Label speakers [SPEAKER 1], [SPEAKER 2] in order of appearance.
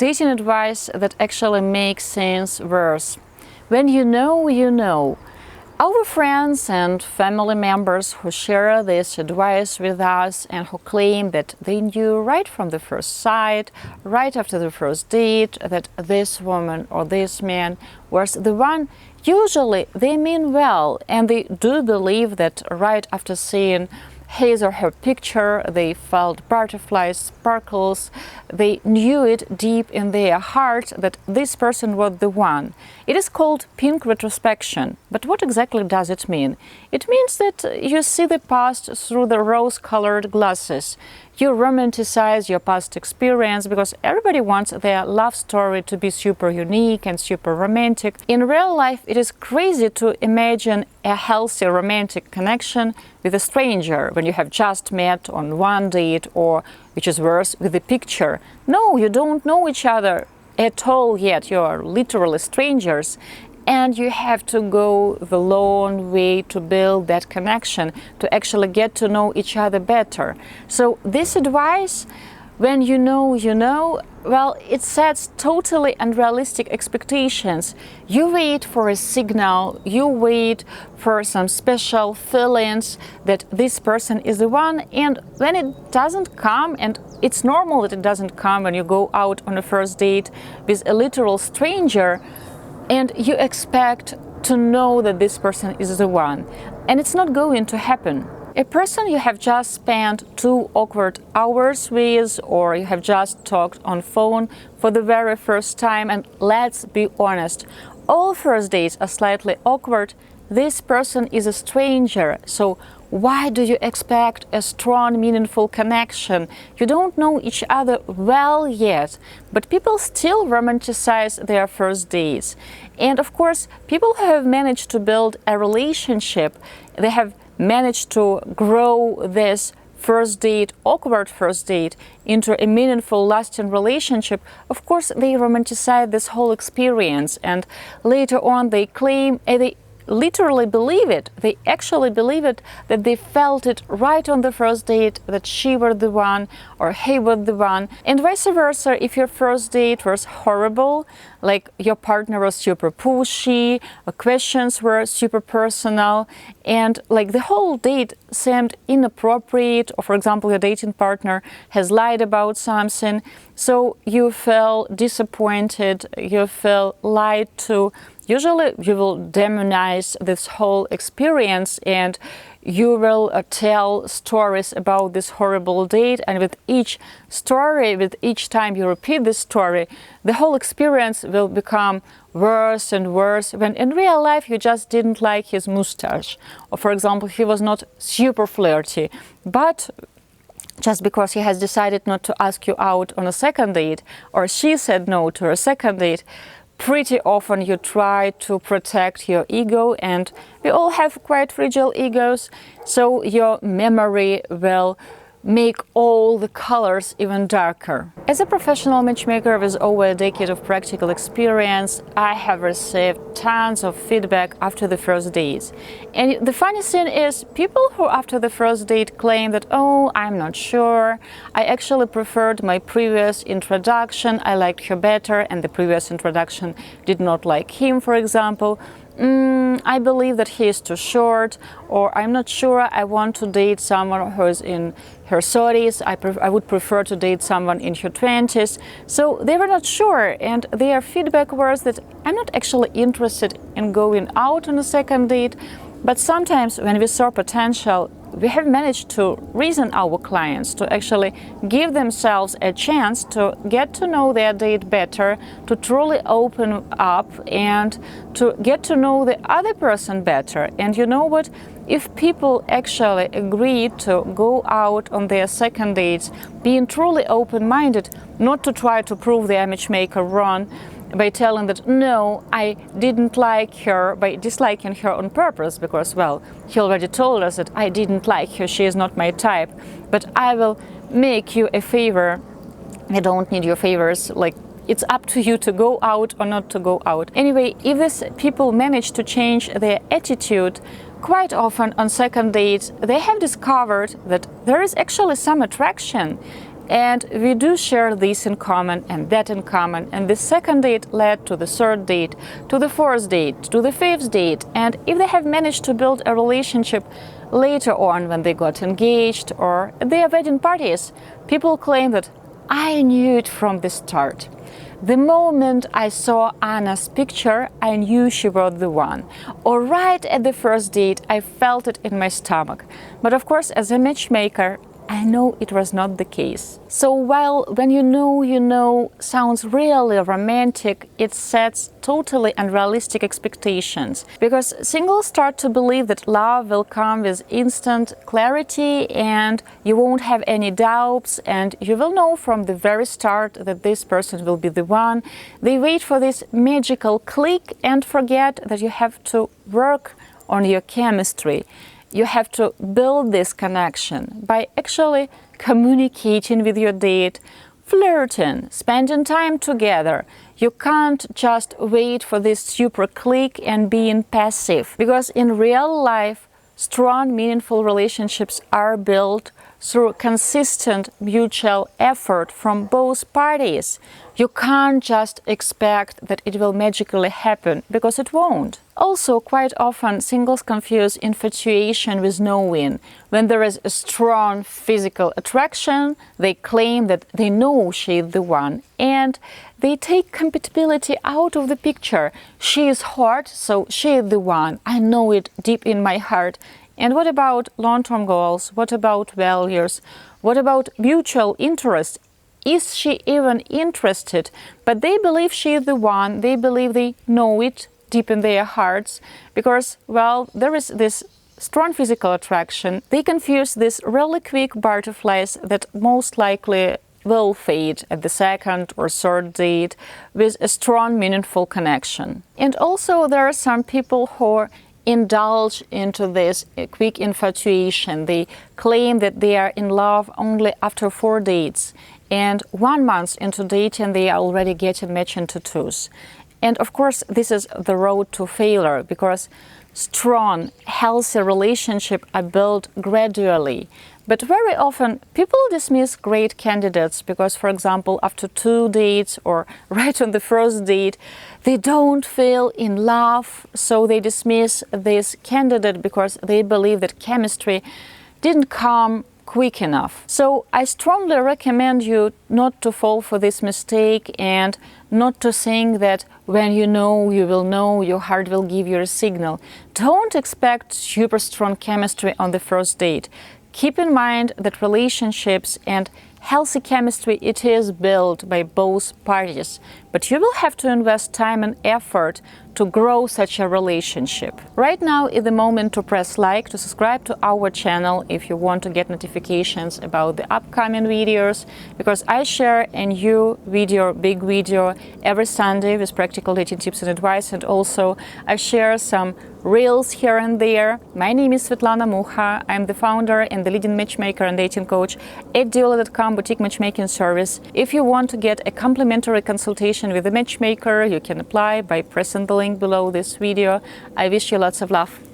[SPEAKER 1] Dating advice that actually makes things worse. When you know, you know. Our friends and family members who share this advice with us and who claim that they knew right from the first sight, right after the first date, that this woman or this man was the one, usually they mean well, and they do believe that right after seeing his or her picture, they felt butterflies, sparkles, they knew it deep in their heart that this person was the one. It is called pink retrospection. But what exactly does it mean? It means that you see the past through the rose-colored glasses. You romanticize your past experience because everybody wants their love story to be super unique and super romantic. In real life, it is crazy to imagine a healthy romantic connection with a stranger when you have just met on one date, or, which is worse, with a picture. No, you don't know each other at all yet. You are literally strangers. And you have to go the long way to build that connection, to actually get to know each other better. So this advice, when you know, you know, well, it sets totally unrealistic expectations. You wait for a signal, you wait for some special feelings that this person is the one, and when it doesn't come, and it's normal that it doesn't come when you go out on a first date with a literal stranger, and you expect to know that this person is the one. And it's not going to happen. A person you have just spent 2 awkward hours with, or you have just talked on phone for the very first time, and let's be honest, all first dates are slightly awkward. This person is a stranger, so why do you expect a strong, meaningful connection? You don't know each other well yet, but people still romanticize their first dates. And of course, people who have managed to build a relationship, they have managed to grow this first date, awkward first date, into a meaningful, lasting relationship. Of course, they romanticize this whole experience, and later on they claim, they literally believe it. They actually believe it, that they felt it right on the first date, that she was the one or he was the one. And vice versa, if your first date was horrible, like your partner was super pushy, questions were super personal, and like the whole date seemed inappropriate, or for example your dating partner has lied about something, so you feel disappointed, you feel lied to, usually you will demonize this whole experience, and you will tell stories about this horrible date, and with each story, with each time you repeat this story, the whole experience will become worse and worse, when in real life you just didn't like his mustache, or for example he was not super flirty, but just because he has decided not to ask you out on a second date, or she said no to a second date, pretty often you try to protect your ego, and we all have quite fragile egos, so your memory will make all the colors even darker. As a professional matchmaker with over a decade of practical experience, I have received tons of feedback after the first dates. And the funny thing is, people who after the first date claim that, oh, I'm not sure, I actually preferred my previous introduction, I liked her better, and the previous introduction did not like him, for example. I believe that he is too short, or I'm not sure, I want to date someone who is in her 30s, I would prefer to date someone in her 20s. So they were not sure, and their feedback was that I'm not actually interested in going out on a second date, but sometimes when we saw potential, we have managed to reason our clients to actually give themselves a chance to get to know their date better, to truly open up and to get to know the other person better. And you know what? If people actually agree to go out on their second dates, being truly open-minded, not to try to prove their matchmaker wrong, by telling that, no, I didn't like her, by disliking her on purpose, because, well, he already told us that I didn't like her, she is not my type, but I will make you a favor. I don't need your favors, like, it's up to you to go out or not to go out. Anyway, if these people manage to change their attitude, quite often on second dates, they have discovered that there is actually some attraction. And we do share this in common and that in common. And the second date led to the third date, to the fourth date, to the fifth date. And if they have managed to build a relationship later on when they got engaged or at their wedding parties, people claim that I knew it from the start. The moment I saw Anna's picture, I knew she was the one. Or right at the first date, I felt it in my stomach. But of course, as a matchmaker, I know it was not the case. So while when you know sounds really romantic, it sets totally unrealistic expectations. Because singles start to believe that love will come with instant clarity and you won't have any doubts and you will know from the very start that this person will be the one. They wait for this magical click and forget that you have to work on your chemistry. You have to build this connection by actually communicating with your date, flirting, spending time together. You can't just wait for this super click and being passive, because in real life, strong, meaningful relationships are built through consistent mutual effort from both parties. You can't just expect that it will magically happen, because it won't. Also, quite often, singles confuse infatuation with knowing. When there is a strong physical attraction, they claim that they know she is the one, and they take compatibility out of the picture. She is hot, so she is the one. I know it deep in my heart. And what about long-term goals? What about values? What about mutual interest? Is she even interested? But they believe she is the one. They believe they know it deep in their hearts because, well, there is this strong physical attraction. They confuse these really quick butterflies that most likely will fade at the second or third date with a strong, meaningful connection. And also there are some people who indulge into this quick infatuation. They claim that they are in love only after 4 dates, and 1 month into dating they are already getting matching tattoos. And of course this is the road to failure, because strong, healthy relationships are built gradually. But very often people dismiss great candidates because, for example, after 2 dates or right on the first date, they don't feel in love, so they dismiss this candidate because they believe that chemistry didn't come quick enough. So I strongly recommend you not to fall for this mistake and not to think that when you know, you will know, your heart will give you a signal. Don't expect super strong chemistry on the first date. Keep in mind that relationships and healthy chemistry, it is built by both parties, but you will have to invest time and effort to grow such a relationship. Right now is the moment to press like, to subscribe to our channel if you want to get notifications about the upcoming videos, because I share a new video, big video, every Sunday with practical dating tips and advice, and also I share some reels here and there. My name is Svetlana Mucha. I'm the founder and the leading matchmaker and dating coach at Diolli.com boutique matchmaking service. If you want to get a complimentary consultation with a matchmaker, you can apply by pressing the link below this video. I wish you lots of love.